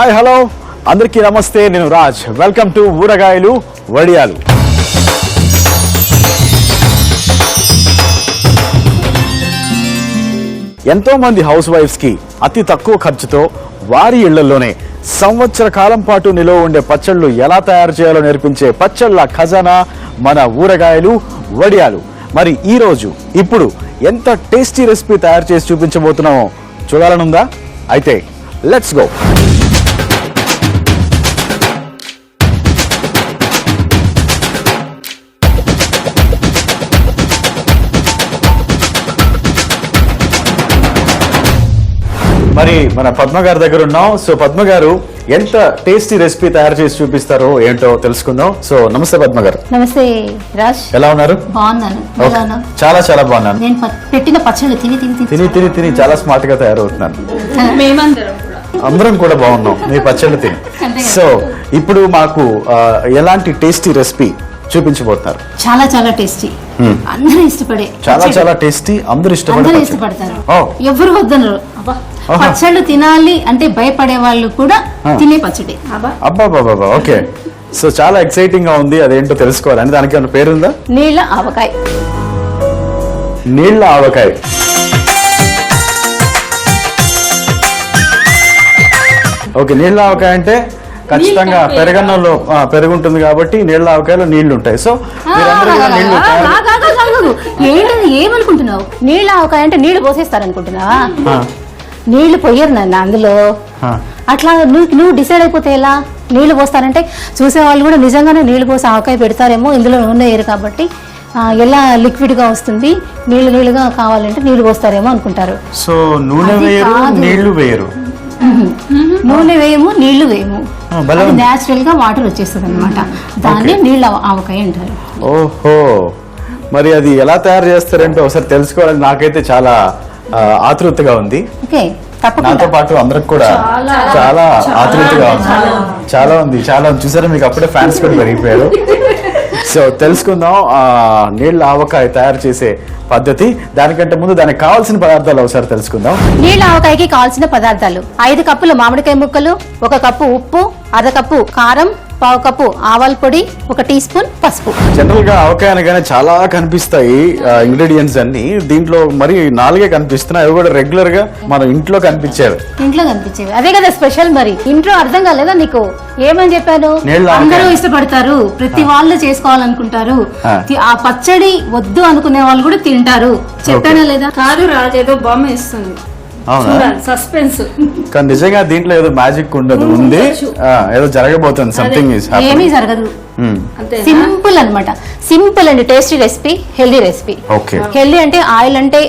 Hi hello అందరికీ నమస్తే. నేను రాజ్. వెల్కమ్ టు ఊరగాయలు వడియాలు. ఎంతో మంది హౌస్ వైఫ్స్ కి అతి తక్కువ ఖర్చుతో వారి ఇళ్లలోనే సంవత్సర కాలం పాటు నిలువ ఉండే పచ్చళ్ళు ఎలా తయారు చేయాలో నేర్పించే పచ్చళ్ళ ఖజానా మన ఊరగాయలు వడియాలు. మరి ఈ రోజు ఇప్పుడు ఎంత టేస్టీ రెసిపీ తయారు చేసి చూపించబోతున్నామో చూడాలనుందా? అయితే లెట్స్ గో. మరి మన పద్మ గారి దగ్గర ఉన్నాం. సో పద్మ గారు ఎంత టేస్టీ రెసిపీ తయారు చేసి చూపిస్తారో ఏంటో తెలుసుకుందాం. సో నమస్తే పద్మ గారు. నమస్తే రాజ్. ఎలా ఉన్నారు? బాగున్నాను. చాలా చాలా బాగున్నాను. నేను పెట్టిన పచ్చళ్ళు తిని తిని తిని తిని తిని చాలా స్మార్ట్ గా తయారవుతున్నాను. అందరం కూడా బాగున్నాం మీ పచ్చళ్ళు తిని. సో ఇప్పుడు మాకు ఎలాంటి టేస్టీ రెసిపీ చూపించబోతున్నారు? చాలా చాలా టేస్టీ, అందరూ ఇష్టపడే, చాలా చాలా టేస్టీ, అందరూ ఇష్టపడతారు, ఎవరు వద్దనరు. పచ్చళ్ళు తినాలి అంటే భయపడే వాళ్ళు కూడా తినే పచ్చడి. అబ్బా ఓకే. సో చాలా ఎక్సైటింగ్ గా ఉంది. అదేంటో తెలుసుకోవాలని. దానికి ఏమైనా పేరుందా? నీళ్ళ ఆవకాయ. నీళ్ళ ఆవకాయ. ఓకే, నీళ్ళ ఆవకాయ అంటే ఖచ్చితంగా పెరగన్నంలో పెరుగు ఉంటుంది కాబట్టి నీళ్ళ ఆవకాయలో నీళ్లు ఉంటాయి. సో ఏంటది, ఏమనుకుంటున్నావు? నీళ్ళ ఆవకాయ అంటే నీళ్లు పోసేస్తారనుకుంటున్నావా? నీళ్లు పోయరు నాన్న అందులో. అట్లా నువ్వు డిసైడ్ అయిపోతే ఎలా? నీళ్లు పోస్తారంటే చూసే వాళ్ళు కూడా నిజంగానే నీళ్లు పోసి ఆవకాయ పెడతారేమో, ఇందులో నూనె వేయరు కాబట్టి ఎలా లిక్విడ్ గా వస్తుంది, నీళ్లుగా కావాలంటే నీళ్లు పోస్తారేమో అనుకుంటారు. సో నూనె వేయరు, నీళ్లు వేయరు. నూనె వేయము, నీళ్లు వేయము, నేచురల్ గా వాటర్ వచ్చేస్తుంది అనమాట. దాన్ని నీళ్ళ ఆవకాయ అంటారు. ఓహో, మరి అది ఎలా తయారు చేస్తారంటే ఒకసారి తెలుసుకోవాలని నాకైతే చాలా ఆతృతగా ఉంది. నాతో పాటు అందరికి కూడా చాలా ఆతృతగా ఉంది. చాలా ఉంది చూసారా, మీకు అప్పుడే ఫ్యాన్స్ కూడా పెరిగిపోయారు. సో తెలుసుకుందాం నీళ్ళ ఆవకాయ తయారు చేసే పద్ధతి. దానికంటే ముందు దానికి కావాల్సిన పదార్థాలు ఒకసారి తెలుసుకుందాం. నీళ్ళ ఆవకాయకి కావాల్సిన పదార్థాలు: 5 కప్పులు మామిడికాయ ముక్కలు, 1 కప్పు ఉప్పు, అర్ధ కప్పు కారం, 1/2 కప్పు ఆవాల పొడి, 1 టీ స్పూన్ పసుపు. జనరల్ గా ఆవకాయ అనగానే చాలా కనిపిస్తాయి ఇంగ్రీడియంట్స్ అన్ని. దీంట్లో మరి 4 కనిపిస్తున్నాయి. అవి కూడా రెగ్యులర్ గా మన ఇంట్లో కనిపించేవి. అదే కదా స్పెషల్. మరి ఇంట్లో అర్థం కాలేదా నీకు? ఏమని చెప్పాను? అందరూ ఇష్టపడతారు, ప్రతి వాళ్ళు చేసుకోవాలనుకుంటారు. ఆ పచ్చడి వద్దు అనుకునే వాళ్ళు కూడా తింటారు. చెప్పానా లేదా? కాదు రాజు, ఏదో బొమ్మ ఇస్తుంది, సస్పెన్స్. కానీ నిజంగా దీంట్లో ఏదో మ్యాజిక్ ఉండదు, ఉంది, ఏదో జరగబోతుంది. సంథింగ్ ఏమీ జరగదు. సింపుల్ అన్నమాట. Simple and tasty recipe, healthy recipe. Healthy అంటే ఆయిల్ అంటే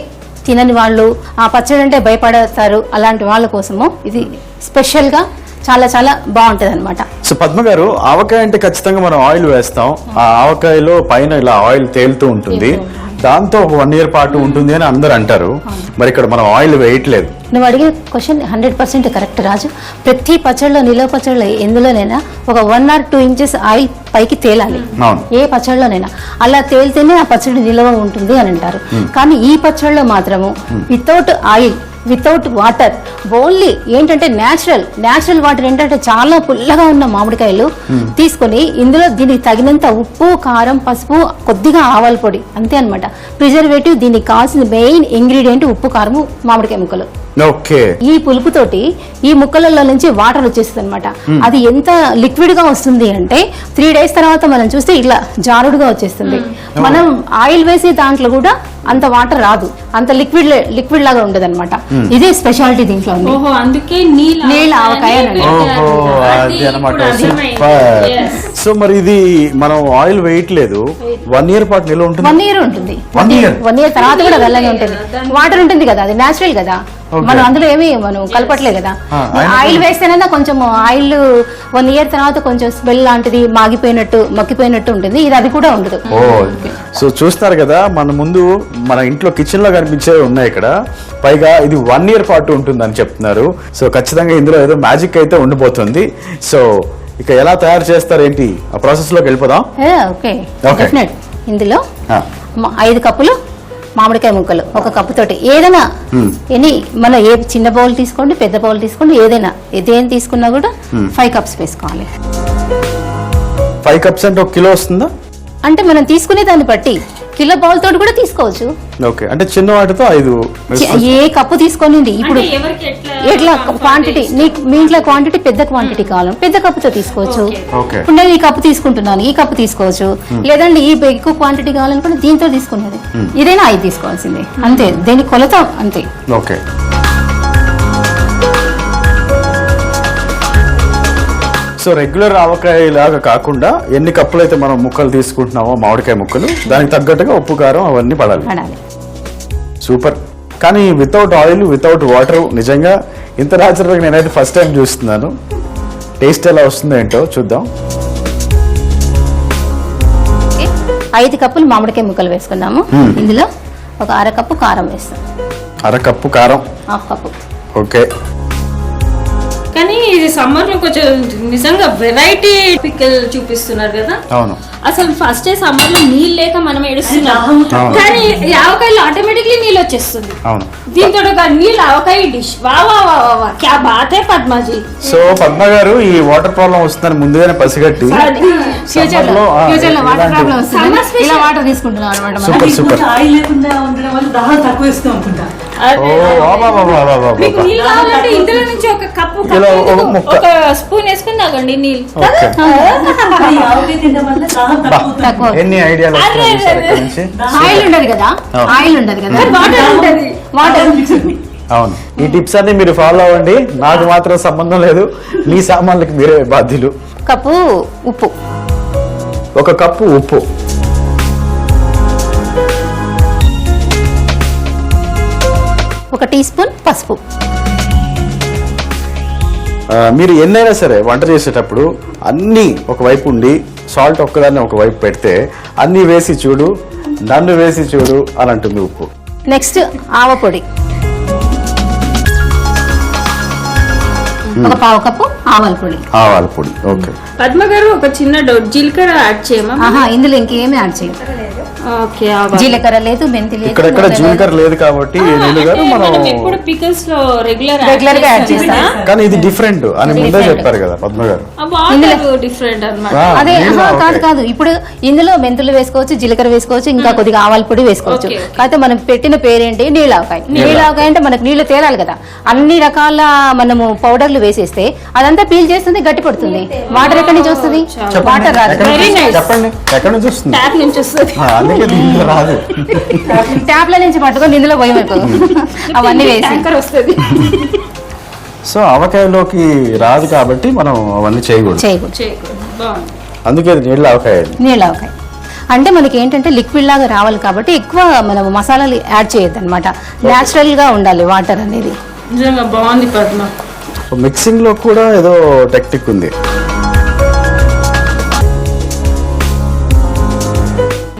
తినని వాళ్ళు, ఆ పచ్చడి అంటే భయపడతారు, అలాంటి వాళ్ళ కోసము ఇది స్పెషల్ గా చాలా చాలా బాగుంటది అనమాట. సో పద్మ గారు, ఆవకాయ అంటే ఖచ్చితంగా మనం ఆయిల్ వేస్తాం. ఆ ఆవకాయలో పైన ఇలా ఆయిల్ తేలుతూ ఉంటుంది. దాంతో 1 year పాటు ఉంటుంది అని అందరు అంటారు. మరి ఇక్కడ మనం ఆయిల్ వేయట్లేదు. నువ్వు అడిగే క్వశ్చన్ 100% కరెక్ట్ రాజు. ప్రతి పచ్చడిలో, నిలవ పచ్చడిలో ఎందులోనైనా ఒక 1 or 2 inches ఆయిల్ పైకి తేలాలి. ఏ పచ్చడిలోనైనా అలా తేలితేనే ఆ పచ్చడి నిలవ ఉంటుంది అని అంటారు. కానీ ఈ పచ్చడిలో మాత్రము without oil, without water, only ఏంటంటే న్యాచురల్ వాటర్. ఏంటంటే చాలా పుల్లగా ఉన్న మామిడికాయలు తీసుకొని ఇందులో దీనికి తగినంత ఉప్పు, కారం, పసుపు, కొద్దిగా ఆవాల పొడి, అంతే అనమాట. ప్రిజర్వేటివ్ దీనికి కావాల్సిన మెయిన్ ఇంగ్రీడియంట్ ఉప్పు, కారము, మామిడికాయ ముక్కలు. ఈ పులుపుతోటి ఈ ముక్కలలో నుంచి వాటర్ వచ్చేస్తుంది అనమాట. అది ఎంత లిక్విడ్ గా వస్తుంది అంటే 3 days తర్వాత మనం చూస్తే ఇట్లా జారుడుగా వచ్చేస్తుంది. మనం ఆయిల్ వేసి దాంట్లో కూడా అంత వాటర్ రాదు, అంత లిక్విడ్ లాగా ఉండదు అనమాట. ఇదే స్పెషాలిటీ దీంట్లో. అందుకే నీళ్ళ ఆవకాయ. సో మరి ఇది మనం ఆయిల్ వేయట్లేదు, 1 year పాటు నిల్వ ఉంటుంది. 1 year ఉంటుంది. 1 year తర్వాత కూడా వెళ్ళనే ఉంటుంది. వాటర్ ఉంటుంది కదా, అది నేచురల్ కదా, మనం అందులో ఏమి మనం కలపట్లే కదా. ఆయిల్ వేస్తేనైనా కొంచెం ఆయిల్ 1 year తర్వాత కొంచెం స్మెల్ లాంటిది మక్కిపోయినట్టు ఉంటుంది. అది కూడా ఉండదు. సో చూస్తారు కదా, మన ఇంట్లో కిచెన్ లో కనిపించేవి ఉన్నాయి ఇక్కడ. పైగా ఇది 1 year పాటు ఉంటుందని చెప్తున్నారు. సో ఖచ్చితంగా ఇందులో ఏదో మ్యాజిక్ అయితే ఉండిపోతుంది. సో ఇక ఎలా తయారు చేస్తారు ఏంటి, ఆ ప్రాసెస్ లోకి వెళ్ళిపోదాం. ఇందులో 5 కప్పులు మామిడికాయ ముక్కలు ఒక కప్పు తోటి ఏదైనా ఎనీ మన ఏ చిన్న బౌల్ తీసుకోండి, పెద్ద బౌల్ తీసుకోండి, ఏదైనా దేని తీసుకున్నా కూడా 5 కప్స్ వేసుకోవాలి. 5 కప్స్ అంటే 1 కిలో వస్తుందా? అంటే మనం తీసుకునే దాన్ని బట్టి కిలో బౌల్ తోటి కూడా తీసుకోవచ్చు. ఓకే, అంటే చిన్న వాటితో 5 ఏ కప్పు తీసుకోండి. ఇప్పుడు ఎట్లా క్వాంటిటీ మీ ఇంట్లో క్వాంటిటీ పెద్ద క్వాంటిటీ కావాలి, పెద్ద కప్పుతో తీసుకోవచ్చు. ఇప్పుడు నేను ఈ కప్పు తీసుకుంటున్నాను, ఈ కప్పు తీసుకోవచ్చు. లేదండి ఈ ఎక్కువ క్వాంటిటీ కావాలనుకుంటే దీంతో తీసుకునేది ఇదైనా 5 తీసుకోవాల్సిందే, అంతే. దీని కొలత అంతే. ఓకే. సో రెగ్యులర్ ఆవకాయ లాగా కాకుండా ఎన్ని కప్పులు అయితే మనం ముక్కలు తీసుకుంటున్నామో మామిడికాయ ముక్కలు, దానికి తగ్గట్టుగా ఉప్పు కారం అవన్నీ పడాలి. సూపర్. కానీ వితౌట్ ఆయిల్, వితౌట్ వాటర్, నిజంగా ఇంత న్యాచురల్గా నేనైతే ఫస్ట్ టైం చూస్తున్నాను. టేస్ట్ ఎలా వస్తుందో ఏంటో చూద్దాం. 5 కప్పులు మామిడికాయ ముక్కలు వేసుకున్నాము. ఇందులో ఒక 1/2 కప్పు కారం వేస్తాం. 1/2 కప్పు కారం, 1/2 కప్పు. ఓకే. కానీ ఇది సమ్మర్ లో కొంచెం నిజంగా వెరైటీ పిక్కల్ చూపిస్తున్నారు కదా. అవును. అసలు ఫస్ట్ సమ్మర్ లో నీళ్ళు లేక మనం ఏడుస్తున్నాం, కానీ ఆవకాయలో ఆటోమేటిక్లీ నీళ్ళు వచ్చేస్తుంది. అవును. దీంతో నీళ్ళు ఆవకాయ డిష్. వా వా వా వా క్యా bath high Padmaji. So Padma గారు ఈ వాటర్ ప్రాబ్లం వస్తుందని ముందుగానే పసిగట్టి ఫ్యూచర్ లో వాటర్ ప్రాబ్లం వస్తుంది, ఇలా వాటర్ తీసుకుంటున్నాం అన్నమాట. Super super. ఆయిల్ లేకుండా ఉండడం వల్ల దాహం తక్కువ ఇస్తూ అనుకుంటా. మీకు నీళ్ళు కావాలంటే ఇందులో నుంచి ఒక కప్పు ఒక స్పూన్ వేసుకుని తాగండి నీళ్ళు. ఆవకాయ తినడం వల్ల దాహం తక్కువ. ఎన్ని ఐడియాలు ఆయిల్ ఉండదు కదా, ఆయిల్ ఉండదు కదా, వాటర్ ఉంటుంది. వాటర్. అవును. ఈ టిప్స్ అన్ని మీరు ఫాలో అవ్వండి. నాకు మాత్రం సంబంధం లేదు, మీ సామాన్లకి మీరే బాధ్యులు. కప్పు ఉప్పు, 1 కప్పు ఉప్పు, 1 టీ స్పూన్ పసుపు. మీరు ఎన్నైనా సరే వంట చేసేటప్పుడు అన్నీ ఒకవైపు ఉండి సాల్ట్ ఒక్కదాన్ని ఒకవైపు పెడితే అన్నీ వేసి చూడు, నన్ను వేసి చూడు అని అంటుంది ఉప్పు. నెక్స్ట్ ఆవపొడి, 1 పావు కప్పు ఆవాల పొడి. ఆవాల పొడి, ఓకే. పద్మ గారు ఒక చిన్న డౌట్, జీలకర్ర యాడ్ చేయమా? ఇందులో ఇంకేమీ యాడ్ చేయం. ఓకే. జీలకర్ర లేదు, మెంతి లేదు, ఇక్కడ జీలకర్ర లేదు కాబట్టి మనం ఎప్పుడు పికల్స్ లో రెగ్యులర్ గా యాడ్ చేస్తాం. కానీ ఇది డిఫరెంట్ అని ముందే చెప్పారు కదా పద్మ గారు. డిఫరెంట్ అన్నమాట. అదే కాదు. ఇప్పుడు ఇందులో మెంతులు వేసుకోవచ్చు, జీలకర్ర వేసుకోవచ్చు, ఇంకా కొద్దిగా ఆవాల పొడి వేసుకోవచ్చు. కాకపోతే మనం పెట్టిన పేరేంటి నీళ్ళావకాయ. నీళ్ళావకాయ అంటే మనకు నీళ్లు తేలాలి కదా. అన్ని రకాల మనము పౌడర్లు వేసేస్తే అదంతా పీల్ చేస్తుంది, గట్టి పడుతుంది. వాటర్ ఎక్కడి నుంచి వస్తుంది? వాటర్ రాదు. చెప్పండి ఎక్కడి నుంచి వస్తుంది? ట్యాప్ నుంచి వస్తుంది. రాదు, ట్యాప్ల నుంచి పట్టుకొని ఇందులో పోయి అవన్నీ వేసి వస్తుంది. సో ఆవకాయలోకి రాదు కాబట్టి మనం అవన్నీ చేయకూడదు. అందుకే నీళ్ళ ఆవకాయ. నీళ్ళ ఆవకాయ అంటే మనకి ఏంటంటే లిక్విడ్ లాగా రావాలి కాబట్టి ఎక్కువ మనం మసాలాలు యాడ్ చేయొద్దు అనమాట. న్యాచురల్ గా ఉండాలి వాటర్ అనేది. నిజంగా బాగుంది పద్మ. మిక్సింగ్ లో కూడా ఏదో టెక్నిక్ ఉంది.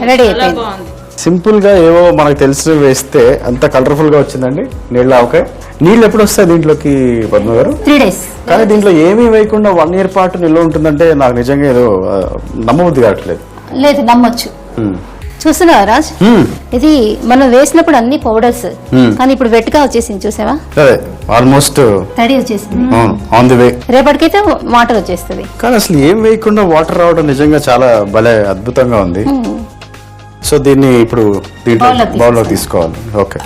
రెడీ అయిపోయింది. సింపుల్ గా ఏవో మనకు తెలిసి వేస్తే అంత కలర్ఫుల్ గా వచ్చిందండి నీళ్ళ ఆవకాయ. నీళ్ళు ఎప్పుడు వస్తాయి దీంట్లోకి పద్మ గారు? 3 days. కానీ దీంట్లో ఏమీ వేయకుండా 1 year పాటు నిల్వ ఉంటుందంటే నాకు నిజంగా ఏదో నమ్మబుద్ధి కావట్లేదు. లేదు, నమ్మొచ్చు. చూస్తున్నావా రాజ్, ఇది మనం వేసినప్పుడు అన్ని పౌడర్స్, కానీ ఇప్పుడు వెట్గా వచ్చేసింది. చూసావా? ఆల్మోస్ట్ తడి వచ్చేసింది. On the way. రేపటికైతే వాటర్ వచ్చేస్తుంది. కానీ అసలు ఏం వేయకుండా వాటర్ రావడం నిజంగా చాలా భలే అద్భుతంగా ఉంది. సో దీన్ని ఇప్పుడు దీంట్లో బౌల్లో తీసుకోవాలి. ఓకే.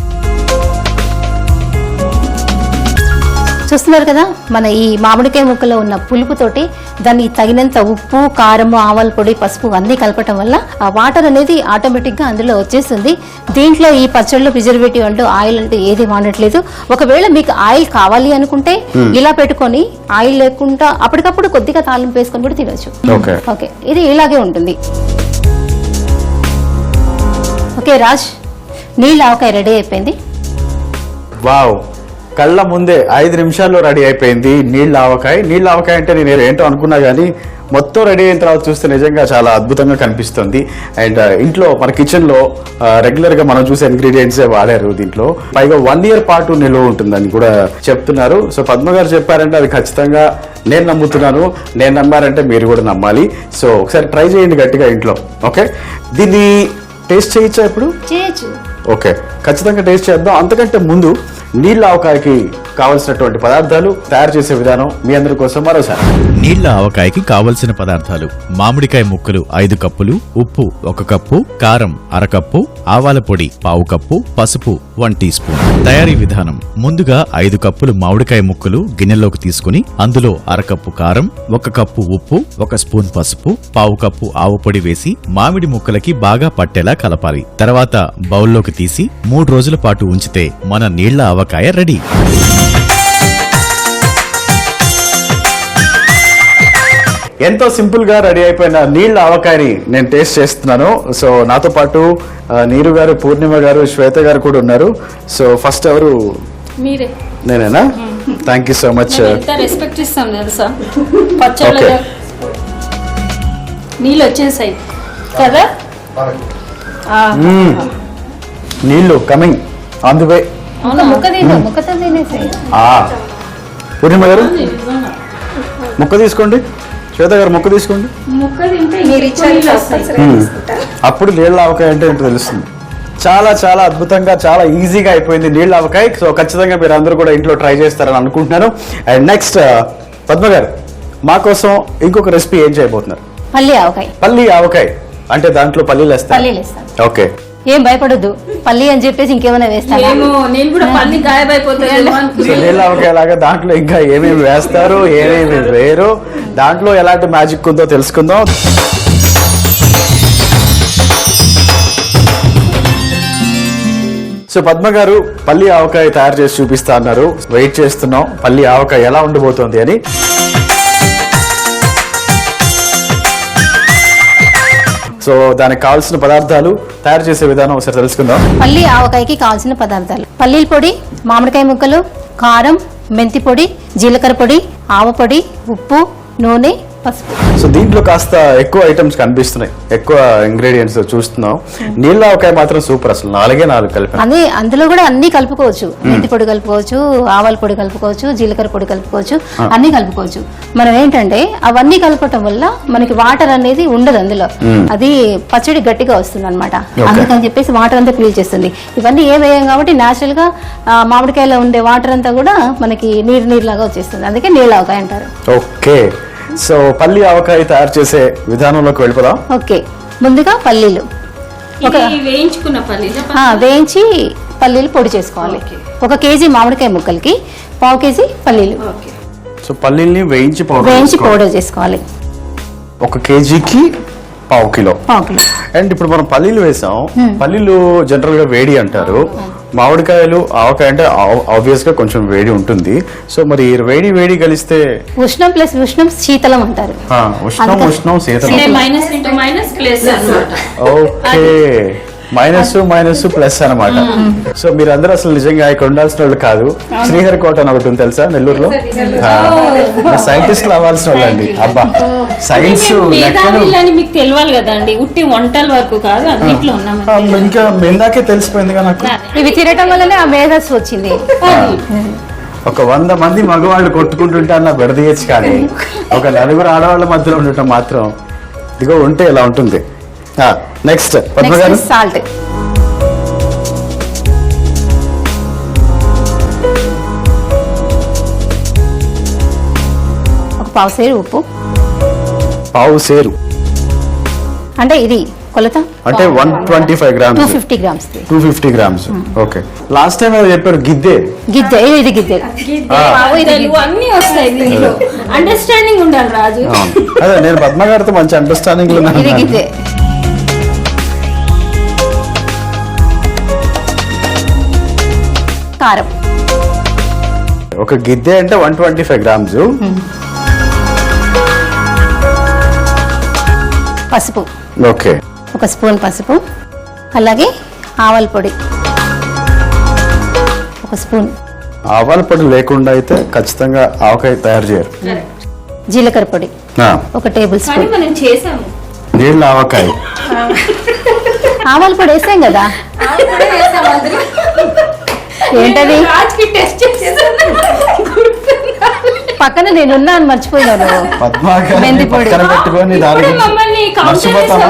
చూస్తున్నారు కదా, మన ఈ మామిడికాయ ముక్కలో ఉన్న పులుపుతోటి దానికి తగినంత ఉప్పు, కారము, ఆవాల పొడి, పసుపు అన్నీ కలపటం వల్ల ఆ వాటర్ అనేది ఆటోమేటిక్ గా అందులో వచ్చేస్తుంది. దీంట్లో ఈ పచ్చళ్ళు ప్రిజర్వేటివ్ అంటూ ఆయిల్ అంటూ ఏది వాడట్లేదు. ఒకవేళ మీకు ఆయిల్ కావాలి అనుకుంటే ఇలా పెట్టుకొని ఆయిల్ లేకుండా అప్పటికప్పుడు కొద్దిగా తాలింపు వేసుకొని కూడా తినొచ్చు. ఓకే, ఇది ఇలాగే ఉంటుంది. ఓకే రాజ్, నీళ్ళ ఆవకాయ రెడీ అయిపోయింది. వావ్, కళ్ళ ముందే 5 నిమిషాల్లో రెడీ అయిపోయింది నీళ్ళ ఆవకాయ. నీళ్ళ ఆవకాయ అంటే నేను ఏంటో అనుకున్నా కానీ మొత్తం రెడీ అయిన తర్వాత చూస్తే నిజంగా చాలా అద్భుతంగా కనిపిస్తుంది. అండ్ ఇంట్లో మన కిచెన్ లో రెగ్యులర్ గా మనం చూసే ఇంగ్రీడియంట్స్ వాడారు దీంట్లో. పైగా 1 year పాటు నిల్వ ఉంటుందని కూడా చెప్తున్నారు. సో పద్మ గారు చెప్పారంటే అది ఖచ్చితంగా నేను నమ్ముతున్నాను. నేను నమ్మారంటే మీరు కూడా నమ్మాలి. సో ఒకసారి ట్రై చేయండి గట్టిగా ఇంట్లో. ఓకే, దీన్ని టేస్ట్ చేయొచ్చా? ఇప్పుడు చేయొచ్చు. ఓకే, ఖచ్చితంగా టేస్ట్ చేద్దాం. అంతకంటే ముందు నీళ్ళ ఆవకాయకి కావలసినటువంటి పదార్థాలు, తయారు చేసే విధానం మీ అందరి కోసం మరోసారి. నీళ్ల ఆవకాయకి కావలసిన పదార్థాలు: మామిడికాయ ముక్కలు 5 కప్పులు, ఉప్పు 1 కప్పు, కారం 1/2 కప్పు, ఆవాల పొడి 1/4 కప్పు, పసుపు 1 టీ స్పూన్. తయారీ విధానం: ముందుగా 5 కప్పులు మామిడికాయ ముక్కలు గిన్నెలోకి తీసుకుని అందులో 1/2 కప్పు కారం, 1 కప్పు ఉప్పు, 1 స్పూన్ పసుపు, 1/4 కప్పు ఆవు పొడి వేసి మామిడి ముక్కలకి బాగా పట్టేలా కలపాలి. తర్వాత బౌల్లోకి తీసి 3 రోజుల పాటు ఉంచితే మన నీళ్ల ఆవకాయ రెడీ. ఎంతో సింపుల్ గా రెడీ అయిపోయిన నీళ్ళ ఆవకాయని నేను టేస్ట్ చేస్తున్నాను. సో నాతో పాటు నీరు గారు, పూర్ణిమ గారు, శ్వేత గారు కూడా ఉన్నారు. సో ఫస్ట్ ఎవరు? మీరే. నేనేనా? Thank you so much. ఎంత రెస్పెక్ట్ ఇస్తాం తెలుసా పచ్చళ్ళ Okay. నీళ్ళు వచ్చేసాయి కదా. నీళ్ళు కమింగ్ ఆన్ ది వే. ముక్కతో తినేసాయి. పూర్ణిమ గారు ముక్క తీసుకోండి, శ్వేత గారు ముక్క తీసుకోండి. ముక్క తింటే అప్పుడు నీళ్ళ ఆవకాయ అంటే ఏంటో తెలుస్తుంది. చాలా చాలా అద్భుతంగా, చాలా ఈజీగా అయిపోయింది నీళ్ళ ఆవకాయ. సో ఖచ్చితంగా మీరు అందరూ కూడా ఇంట్లో ట్రై చేస్తారని అనుకుంటున్నాను. అండ్ నెక్స్ట్ పద్మ గారు మా కోసం ఇంకొక రెసిపీ ఏం చేయబోతున్నారు? పల్లి ఆవకాయ. పల్లి ఆవకాయ అంటే దాంట్లో పల్లీలు వేస్తారు. ఓకే, ఏం భయపడద్దు, పల్లి అని చెప్పేసి ఇంకేమైనా వేస్తాను. నేను కూడా పల్లి గాయమైపోతాను. సో నీళ్ళ ఆవకాయ లాగా దాంట్లో ఇంకా ఏమేమి వేస్తారు, ఏమేమి వేరు, దాంట్లో ఎలాంటి మ్యాజిక్ ఉందో తెలుసుకుందాం. సో పద్మ గారు పల్లి ఆవకాయ తయారు చేసి చూపిస్తా అన్నారు. వెయిట్ చేస్తున్నాం పల్లి ఆవకాయ ఎలా ఉండబోతోంది అని. సో దానికి కావాల్సిన పదార్థాలు, తయారు చేసే విధానం ఒకసారి తెలుసుకుందాం. పల్లి ఆవకాయకి కావాల్సిన పదార్థాలు: పల్లీల పొడి, మామిడికాయ ముక్కలు, కారం, మెంతి పొడి, జీలకర్ర పొడి, ఆవ పొడి, ఉప్పు, నూనె, పసుపు. సో దీంట్లో కాస్త ఎక్కువ ఐటమ్స్ కనిపిస్తున్నాయి, ఎక్కువ ఇంగ్రీడియంట్స్ చూస్తున్నాం. నీళ్ళ ఆవకాయ మాత్రం సూపర్, అసలు 4 కలిపి. అదే అందులో కూడా అన్ని కలుపుకోవచ్చు. మెంతి పొడి కలుపుకోవచ్చు, ఆవాల పొడి కలుపుకోవచ్చు, జీలకర్ర పొడి కలుపుకోవచ్చు, అన్ని కలుపుకోవచ్చు. మనం ఏంటంటే అవన్నీ కలపటం వల్ల మనకి వాటర్ అనేది ఉండదు అందులో, అది పచ్చడి గట్టిగా వస్తుంది అనమాట. అందుకని చెప్పేసి వాటర్ అంతా పీల్ చేస్తుంది. ఇవన్నీ ఏ వేయం కాబట్టి న్యాచురల్ గా మామిడికాయలో ఉండే వాటర్ అంతా కూడా మనకి నీరులాగా వచ్చేస్తుంది. అందుకే నీళ్ళ ఆవకాయ అంటారు. ఓకే, సో పల్లి ఆవకాయ తయారు చేసే విధానంలోకి వెళ్ళిపోదాం. ఓకే, ముందుగా పల్లీలు వేయించుకున్న పల్లీలు వేయించి పల్లీలు పొడి చేసుకోవాలి. 1 కేజీ మామిడికాయ ముక్కలకి 1/2 కేజీ పల్లీలు. సో పల్లీల్ని వేయించి పౌడర్ చేసుకోవాలి. 1 కేజీకి 1/2 కిలో. అండ్ ఇప్పుడు మనం పల్లీలు వేసాం. పల్లీలు జనరల్ గా వేడి అంటారు, మామిడికాయలు ఆవకాయ అంటే ఆబ్వియస్ గా కొంచెం వేడి ఉంటుంది. సో మరి వేడి కలిస్తే ఉష్ణం ప్లస్ ఉష్ణం శీతలం అంటారు. ఉష్ణం శీతలం. ఓకే, మైనస్ ప్లస్ అనమాట. సో మీరందరూ అసలు నిజంగా ఇక్కడ ఉండాల్సిన వాళ్ళు కాదు. శ్రీహరికోట అని ఒకటి ఉంది తెలుసా నెల్లూరులో? సైంటిస్టులు అవ్వాల్సిన వాళ్ళు అండి. అబ్బా, సైన్స్ మీకు తెలియాలి కదండి, ఉట్టి వంటల వరకు కాదు అన్నిట్లో ఉన్నాం. ఇంకా ఇందాకే తెలిసిపోయింది కదా నాకు. ఇవి తినటం వల్లనే ఆ మేధస్సు వచ్చింది. ఒక 100 మంది మగవాళ్ళు కొట్టుకుంటుంటే అన్న బెడదీయచ్చు, కానీ ఒక 4 ఆడవాళ్ళ మధ్యలో ఉండటం మాత్రం ఇదిగో ఉంటే ఇలా ఉంటుంది. నెక్స్ట్ పద్మ గారు సాల్ట్. ఒక 1/2 సేరు ఉప్పు. 1/2 సేరు అంటే ఇది కొలత అంటే 125 grams, 250 grams. 250 grams. Okay, last time ఏదో చెప్పారు గిద్దే. ఇది గిద్దే. అన్ని వస్తాయి దీంట్లో. అండర్స్టాండింగ్ ఉండాలి రాజు. అదే నేను పద్మ గారితో మంచి అండర్స్టాండింగ్ లో ఇది గిద్దే. కారం 1 గిద్దే అంటే 125 గ్రామ్స్. పసుపు. ఓకే, 1 స్పూన్ పసుపు. అలాగే ఆవాల పొడి 1 స్పూన్. ఆవాల పొడి లేకుండా అయితే ఖచ్చితంగా ఆవకాయ తయారు చేయరు. జీలకర్ర పొడి 1 టేబుల్ స్పూన్. మనం చేసాము నీళ్ళ ఆవకాయ. ఆవాల పొడి వేసాం కదా. ఏంటది? పక్కన నేనున్నాను, మర్చిపోయాను. మెంతి పొడి పెట్టుకొని మర్చిపోతాను.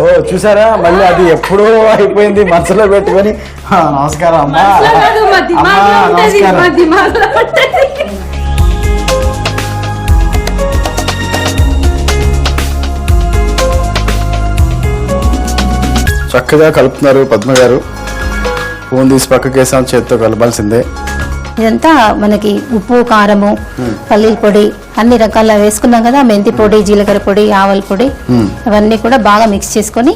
ఓ చూసారా, మళ్ళీ అది ఎప్పుడో అయిపోయింది మనసులో పెట్టుకొని. నమస్కారం అమ్మా. మనసులో కాదు, మా దిమాగ్లో ఉంటది, నమస్కారం. మా దిమాగ్లో ఉంటది. చక్కగా కలుపుతున్నారు పద్మ గారు. ఫోన్ తీసి పక్కకేసాం, చేతితో కలపాల్సిందే. ఇదంతా మనకి ఉప్పు, కారము, పల్లీల పొడి అన్ని రకాల వేసుకున్నాం కదా, మెంతి పొడి, జీలకర్ర పొడి, ఆవల పొడి, అవన్నీ కూడా బాగా మిక్స్ చేసుకొని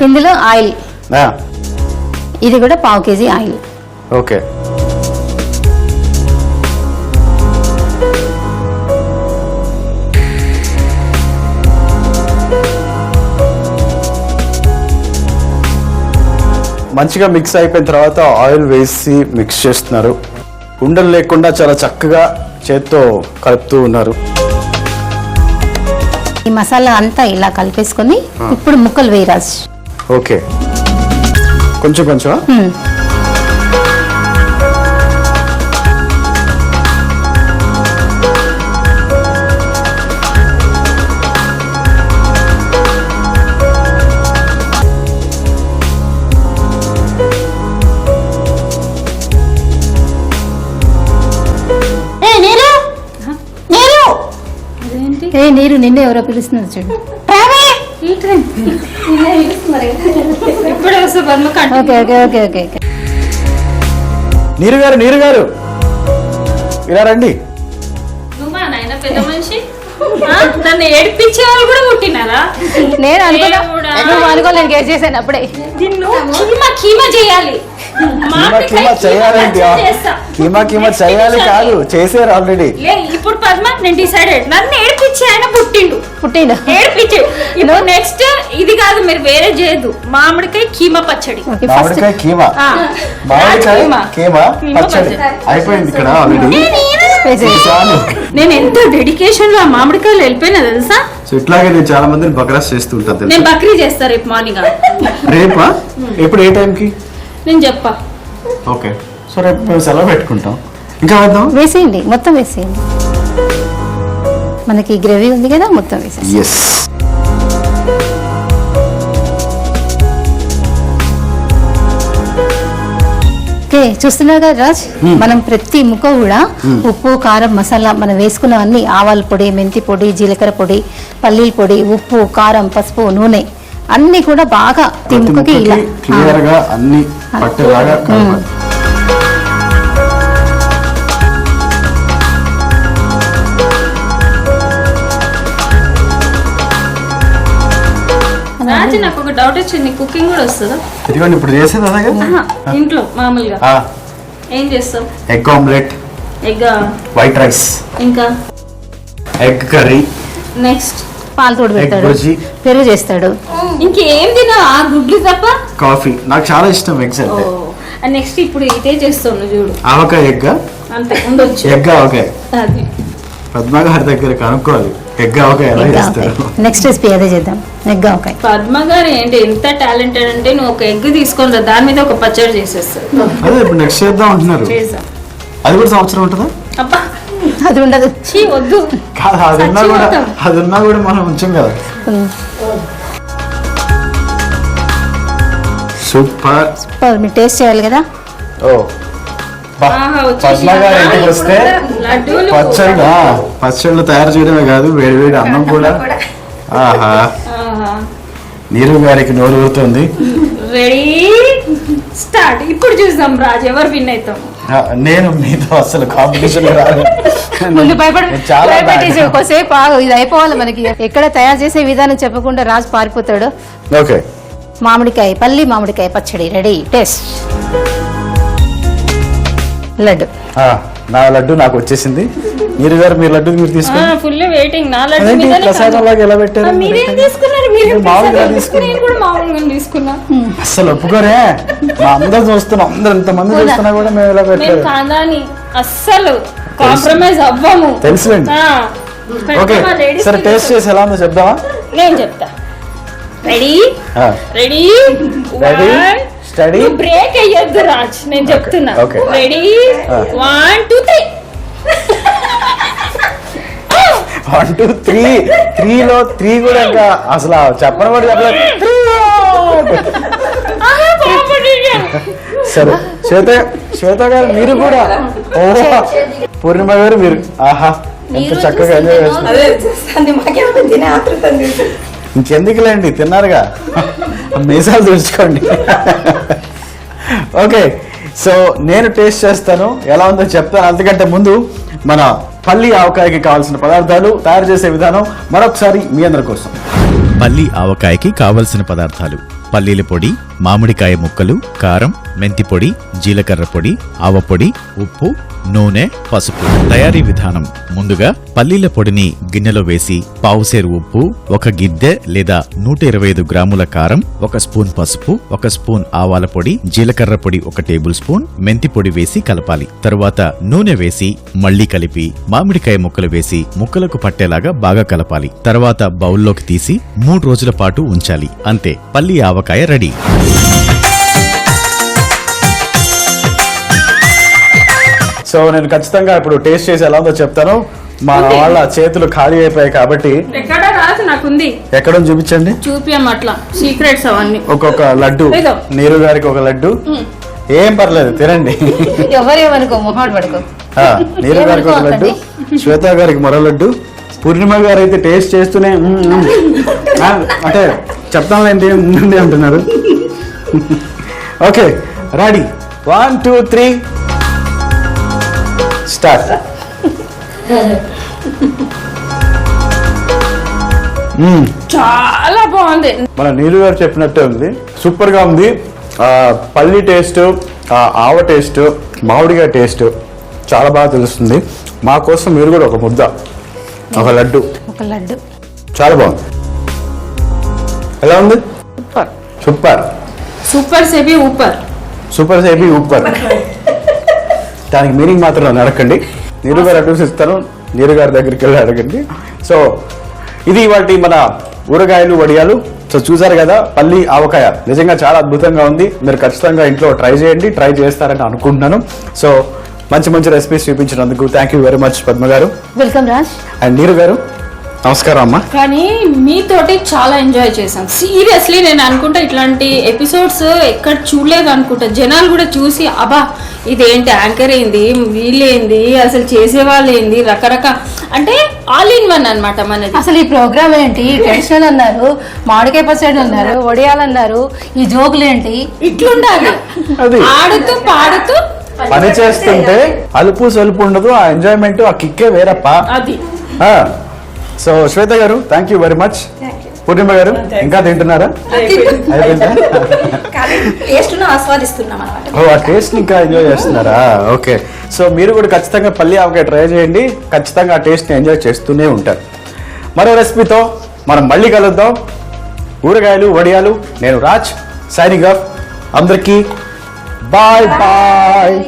ఇందులో ఆయిల్, ఇది కూడా 1/2 kg ఆయిల్. ఓకే. మంచిగా మిక్స్ అయిపోయిన తర్వాత ఆయిల్ వేసి మిక్స్ చేస్తున్నారు. ఉండలు లేకుండా చాలా చక్కగా చేత్తో కలుపుతూ ఉన్నారు. ఈ మసాలా అంతా ఇలా కలిపేసుకొని ఇప్పుడు ముక్కలు వేయరాజు. ఓకే, కొంచెం కొంచెం. ఏ నీరు, నిన్నే ఎవరో పిలుస్తున్నారు చూడు. ఇప్పుడే వస్తా Padma. Okay okay okay okay okay. నీరు గారు ఇలా రండి. నువ్వా నాయన పెద్ద మనిషి? నన్ను ఏడిపించే వాళ్ళు కూడా పుట్టినారా? నేను అనుకున్నా, దేవుడా. నువ్వు అనుకోలేదు, గేట్ చేశాను అప్పుడే. నిన్ను కీమా చేయాలి. కీమా చేయాలండి. కీమా చేయాలి కాదు, చేసారు ఆల్రెడీ. ఇప్పుడు పద్మ నేను డిసైడెడ్, నన్ను ఏడిపించి ఆయన పుట్టిండు. ఏడిపించి ఇప్పుడు నెక్స్ట్ ఇది కాదు, మీరు వేరే చేయదు. మామిడికాయ కీమా పచ్చడి. మామిడికాయ కీమా, పచ్చడి అయిపోయింది ఇక్కడ ఆల్రెడీ. నేను ఎంత డెడికేషన్ లో మామిడికాయలు వెళ్ళిపోయినా తెలుసా? సో ఇట్లాగే నేను చాలా మందిని బక్రాస్ చేస్తూ ఉంటాను. నేను బక్రీ చేస్తా రేపు మార్నింగ్. రేపా? ఎప్పుడు, ఏ టైంకి? నేను చెప్పా. ఓకే, సో రేపు మేము సెలవు పెట్టుకుంటాం. ఇంకా వేద్దాం. వేసేయండి, మొత్తం వేసేయండి. మనకి గ్రేవీ ఉంది కదా, మొత్తం వేసేయండి. ఎస్. ఓకే, చూస్తున్నారు కదా రాజ్, మనం ప్రతి ముక్క కూడా ఉప్పు, కారం, మసాలా మనం వేసుకున్నవన్నీ, ఆవాల పొడి, మెంతి పొడి, జీలకర్ర పొడి, పల్లీల పొడి, ఉప్పు, కారం, పసుపు, నూనె అన్ని కూడా బాగా ఈ ముక్కకి ఇలా క్లియర్ గా అన్ని పట్టేలాగా కలపాలి. రాజు నాకు ఒక డౌట్ వచ్చింది, కుకింగ్ కూడా వస్తుందా? ఇదిగోండి ఇప్పుడు చేసేది అలాగే. ఇంట్లో మామూలుగా ఏం చేస్తాం? Egg omelette, egg white rice, ఇంకా ఎగ్ కర్రీ, నెక్స్ట్ పాలు తోడు ఎగ్ పెడతాడు, బుర్జీ, పెరుగు చేస్తాడు. ఇంకేం తినా? ఆ గుడ్లు తప్ప. కాఫీ. నాకు చాలా ఇష్టం ఎగ్స్ అంటే. నెక్స్ట్ ఇప్పుడు ఇదే చేస్తాను చూడు, ఆవకాయ ఎగ్. అంతే ఉండొచ్చు. ఎగ్ ఆవకాయ. అది పద్మ గారి దగ్గర కనుక్కోవాలి ఎగ్ ఆవకాయ ఎలా చేస్తారు. నెక్స్ట్ రెసిపీ అదే చేద్దాం, ఎగ్ ఆవకాయ. పద్మ గారు ఏంటి ఎంత టాలెంటెడ్ అంటే, నువ్వు ఒక ఎగ్ తీసుకొని రా, దాని మీద ఒక పచ్చడి చేసేస్తారు. అదే ఇప్పుడు నెక్స్ట్ చేద్దాం అంటున్నారు. చేద్దాం. అది కూడా సంవత్సరం ఉంటుందా? అబ్బా అది ఉండదు. చీ వద్దు. కాదు, అది ఉన్నా కూడా మనం ఉంచాం కదా. సూపర్. సూపర్, మీరు టేస్ట్ చేయాలి కదా. ఓ పద్మ గారి ఇంటికి వస్తే పచ్చళ్ళు తయారు చేయడమే కాదు, వేడి వేడి అన్నం కూడా. ఆహా, నీరు గారికి నోరు ఊరుతుంది. Ready start. ఇప్పుడు చూద్దాం రాజు ఎవరు విన్ అవుతాం. నేను మీతో అసలు కాంపిటీషన్ రాదు. ముందు చాలా కొద్దిసేపు ఇది అయిపోవాలి మనకి. ఎక్కడ తయారు చేసే విధానం చెప్పకుండా రాజు పారిపోతాడు. ఓకే, మామిడికాయ, పల్లి మామిడికాయ పచ్చడి రెడీ. టేస్ట్. లడ్డు. నా లడ్డు నాకు వచ్చేసింది. మీరు గారు మీ లడ్డు మీరు తీసుకున్నారు. Full waiting. నా లడ్డు ప్రసాదంలాగా ఎలా పెట్టారు? మీరేం తీసుకున్నారు? మీరు మామూలుగా నేను కూడా మామూలుగా తీసుకున్నా. అసలు ఒప్పుకోరే, మా అందరు చూస్తున్నాం, అందరు ఇంతమంది చూస్తున్నా కూడా మేము ఎలా పెట్టారు. కాదని అస్సలు కాంప్రమైజ్ అవ్వము. తెలుసులేండి. ఓకే, సరే టేస్ట్ చేసి ఎలా ఉందో చెప్దామా? నేను చెప్తా. Ready ready ready steady. Break అయ్యొద్దు రాజ్, నేను చెప్తున్నా. రెడీ 1 2 3. 1 2 3 3 కూడా ఇంకా అసలు చెప్పని కూడా చెప్పలేదు. సరే శ్వేత గారు మీరు కూడా, పూర్ణిమ గారు మీరు, ఆహా ఎంత చక్కగా ఎంజాయ్ చేస్తున్నారు. ఇంకెందుకులేండి, తిన్నారుగా, మీసాలు తుడుచుకోండి. ఓకే, సో నేను టేస్ట్ చేస్తాను, ఎలా ఉందో చెప్తాను. అంతకంటే ముందు మన పల్లి ఆవకాయకి కావాల్సిన పదార్థాలు, తయారు చేసే విధానం మరొకసారి మీ అందరి కోసం. పల్లి ఆవకాయకి కావలసిన పదార్థాలు: పల్లీల పొడి, మామిడికాయ ముక్కలు, కారం, మెంతి పొడి, జీలకర్ర పొడి, ఆవపొడి, ఉప్పు, నూనె, పసుపు. తయారీ విధానం: ముందుగా పల్లీల పొడిని గిన్నెలో వేసి పావుసేరు ఉప్పు, 1 గిద్దె లేదా 125 గ్రాముల కారం, 1 స్పూన్ పసుపు, 1 స్పూన్ ఆవాల పొడి, జీలకర్ర పొడి 1 టేబుల్ స్పూన్, మెంతి పొడి వేసి కలపాలి. తరువాత నూనె వేసి మళ్లీ కలిపి మామిడికాయ ముక్కలు వేసి ముక్కలకు పట్టేలాగా బాగా కలపాలి. తర్వాత బౌల్లోకి తీసి 3 రోజుల పాటు ఉంచాలి. అంతే, పల్లి ఆవకాయ రెడీ. సో నేను ఖచ్చితంగా ఇప్పుడు టేస్ట్ చేసి ఎలా ఉందో చెప్తాను. మా వాళ్ళ చేతులు ఖాళీ అయిపోయాయి కాబట్టి ఎక్కడ రాదు, నాకుంది. ఎక్కడ చూపించండి, చూపియం అట్లా సీక్రెట్స్ అవన్నీ. ఒక్కొక్క లడ్డు, నీరు గారికి 1 లడ్డు, ఏం పర్లేదు తినండి. ఎవరేమనుకో మొహాడు పడుకో. నీరు గారికి 1 లడ్డు, శ్వేత గారికి మరో లడ్డు, పూర్ణిమ గారు అయితే టేస్ట్ చేస్తూనే అంటే చెప్తానులేండి ముందు అంటున్నారు. Okay, ready, 1 2 3 start. చాలా బాగుంది. మన నీరు గారు చెప్పినట్టే ఉంది, సూపర్ గా ఉంది. పల్లి టేస్ట్, ఆవ టేస్ట్, మామిడికాయ టేస్ట్ చాలా బాగా తెలుస్తుంది. మా కోసం మీరు కూడా 1 ముద్ద, 1 లడ్డు, చాలా బాగుంది. ఎలా ఉంది? Super super సేబీ ఊపర్, super సేబీ ఊపర్. దానికి మీనింగ్ మాత్రం నన్ను అడగండి, నీరు గారు అడ్రస్ ఇస్తాను, నీరు గారి దగ్గరికి వెళ్ళి అడగండి. సో ఇది ఇవాళ మన ఊరగాయలు వడియాలు. సో చూసారు కదా, పల్లి ఆవకాయ నిజంగా చాలా అద్భుతంగా ఉంది. మీరు ఖచ్చితంగా ఇంట్లో ట్రై చేయండి, ట్రై చేస్తారని అనుకుంటున్నాను. సో మంచి మంచి రెసిపీస్ చూపించినందుకు thank you very much Padma గారు. వెల్కమ్ రాజ్. అండ్ నీరు గారు నమస్కారం అమ్మా. కానీ మీతోటి చాలా ఎంజాయ్ చేశాం సీరియస్లీ. నేను అనుకుంటా ఇట్లాంటి ఎపిసోడ్స్ ఎక్కడ చూడలేదు అనుకుంటా. జనాలు కూడా చూసి అబ్బా ఇదేంటి, యాంకర్ ఏంది, వీళ్ళేంది, అసలు చేసేవాళ్ళు ఏంది, రకరకాల అంటే ఆల్ ఇన్ వన్ అనమాట మనది. అసలు ఈ ప్రోగ్రామ్ ఏంటి, ట్రెడిషనల్ అన్నారు, మామిడికాయ పచ్చడి అన్నారు, వడియాలన్నారు, ఈ జోకులు ఏంటి, ఇట్లుండాలి. ఆడుతూ పాడుతూ పని చేస్తుంటే అలుపు సలుపు ఉండదు, ఆ ఎంజాయ్మెంట్, ఆ కిక్కే వేరప్ప అది. సో శ్వేత గారు థ్యాంక్ యూ వెరీ మచ్. పూర్ణిమ గారు ఇంకా తింటున్నారా? ఆ టేస్ట్ ఇంకా ఎంజాయ్ చేస్తున్నారా? ఓకే, సో మీరు కూడా ఖచ్చితంగా పల్లి ఆవకాయ ట్రై చేయండి, ఖచ్చితంగా ఆ టేస్ట్ ని ఎంజాయ్ చేస్తూనే ఉంటారు. మరో రెసిపీతో మనం మళ్ళీ కలుద్దాం. ఊరగాయలు వడియాలు, నేను రాజ్ సైనింగ్ ఆఫ్. అందరికీ బాయ్ బాయ్.